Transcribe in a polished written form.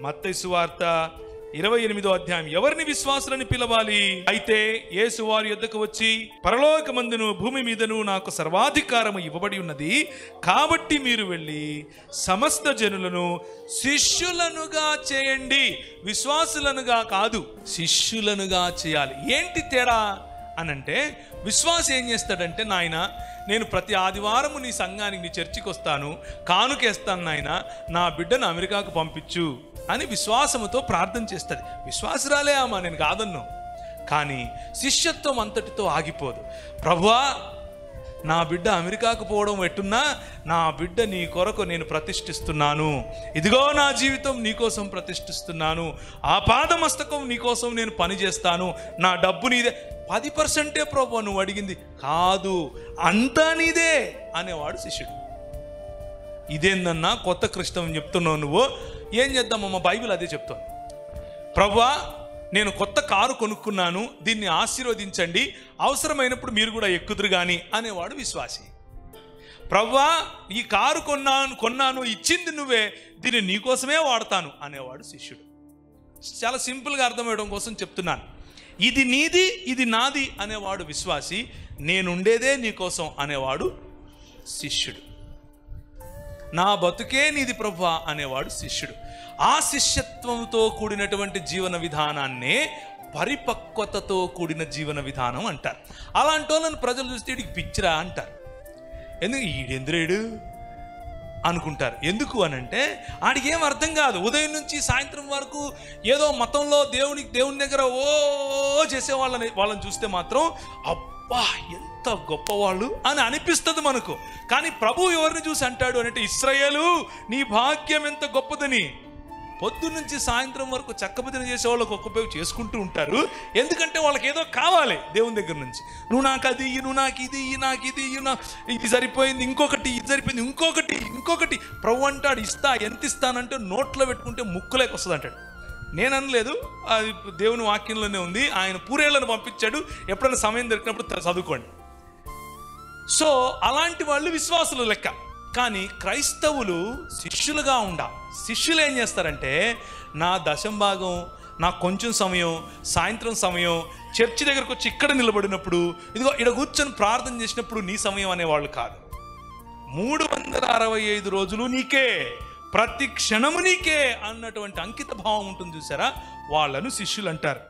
మత్తయి సువార్త 28వ అధ్యాయం. ఎవరిని విశ్వాసులని పిలవాలి? అయితే యేసు వారి యొద్దకు వచ్చి, పరలోకమందును భూమి మీదను నాకు సర్వాధికారము ఇవ్వబడి ఉన్నది, కాబట్టి మీరు వెళ్ళి సమస్త జనులను శిష్యులనుగా చేయండి. విశ్వాసులనుగా కాదు, శిష్యులనుగా చేయాలి. ఏంటి తేడా అనంటే, విశ్వాసం ఏం చేస్తాడంటే, నాయన నేను ప్రతి ఆదివారము నీ సంఘానికి, నీ చర్చికి వస్తాను, కానుకేస్తాను నాయన, నా బిడ్డను అమెరికాకు పంపించు అని విశ్వాసముతో ప్రార్థన చేస్తుంది. విశ్వాసురాలే అమ్మా, నేను కాదన్ను. కానీ శిష్యత్వం అంతటితో ఆగిపోదు. ప్రభువా, నా బిడ్డ అమెరికాకు పోవడం ఎట్టున్నా, నా బిడ్డ నీ కొరకు నేను ప్రతిష్ఠిస్తున్నాను. ఇదిగో నా జీవితం నీకోసం ప్రతిష్ఠిస్తున్నాను. ఆ పాదమస్తకం నీకోసం నేను పనిచేస్తాను. నా డబ్బు నీదే. 10% ప్రభు నువ్వు అడిగింది కాదు, అంతా నీదే అనేవాడు శిష్యుడు. ఇదేందన్నా కొత్త క్రిస్తం చెప్తున్నావు నువ్వు? ఏం చేద్దామమ్మ, బైబిల్ అదే చెప్తాను. ప్రభువా, నేను కొత్త కారు కొనుక్కున్నాను, దీన్ని ఆశీర్వదించండి, అవసరమైనప్పుడు మీరు కూడా ఎక్కుదురు కానీ అనేవాడు విశ్వాసి. ప్రభువా, ఈ కారు కొన్నాను, ఇచ్చింది నువ్వే, దీన్ని నీకోసమే వాడతాను అనేవాడు శిష్యుడు. చాలా సింపుల్గా అర్థమయ్యడం కోసం చెప్తున్నాను. ఇది నీది, ఇది నాది అనేవాడు విశ్వాసి. నేనుండేదే నీకోసం అనేవాడు శిష్యుడు. నా బతుకే నీది ప్రభువా అనేవాడు శిష్యుడు. ఆ శిష్యత్వంతో కూడినటువంటి జీవన విధానాన్నే పరిపక్వతతో కూడిన జీవన విధానం అంటారు. అలాంటి వాళ్ళని ప్రజలు చూస్తే వీడికి పిచ్చిరా అంటారు. ఎందుకు ఈడెందురేడు అనుకుంటారు. ఎందుకు అనంటే ఆడికి ఏం అర్థం కాదు. ఉదయం నుంచి సాయంత్రం వరకు ఏదో మతంలో దేవుని దగ్గర చేసే వాళ్ళని చూస్తే మాత్రం అబ్బా ఎంత గొప్పవాళ్ళు అని అనిపిస్తుంది మనకు. కానీ ప్రభు ఎవరిని చూసి అంటాడు అంటే, ఇశ్రాయేలు నీ భాగ్యం ఎంత గొప్పదని. పొద్దున్న నుంచి సాయంత్రం వరకు చక్కబదిన చేసే వాళ్ళకు ఒక్కొక్క చేసుకుంటూ ఉంటారు. ఎందుకంటే వాళ్ళకి ఏదో కావాలి దేవుని దగ్గర నుంచి. నువ్వు నాకు అది ఇయ్యి, నువ్వు నాకు ఇది ఇయ్యి, నాకు ఇది ఇయ్యి, ఇది సరిపోయింది, ఇంకొకటి ఇది సరిపోయింది, ఇంకొకటి. ప్రభు అంటాడు ఇస్తా, ఎంత ఇస్తానంటే నోట్లో పెట్టుకుంటే ముక్కులేక వస్తుంది అంటాడు. నేను అనలేదు, అది దేవుని వాక్యంలోనే ఉంది. ఆయన పూరేళ్లను పంపించాడు. ఎప్పుడైనా సమయం దొరికినప్పుడు చదువుకోండి. సో అలాంటి వాళ్ళు విశ్వాసులు లెక్క. కానీ క్రైస్తవులు శిష్యులుగా ఉండాలి. శిష్యులు ఏం చేస్తారంటే, నా దశంభాగం, నా కొంచెం సమయం, సాయంత్రం సమయం చర్చి దగ్గరకు వచ్చి ఇక్కడ నిలబడినప్పుడు, ఇదిగో ఇక్కడ కూర్చొని ప్రార్థన చేసినప్పుడు నీ సమయం అనేవాళ్ళు కాదు. 365 రోజులు నీకే, ప్రతి క్షణము నీకే అన్నటువంటి అంకిత భావం ఉంటుంది చూసారా, వాళ్ళను శిష్యులు అంటారు.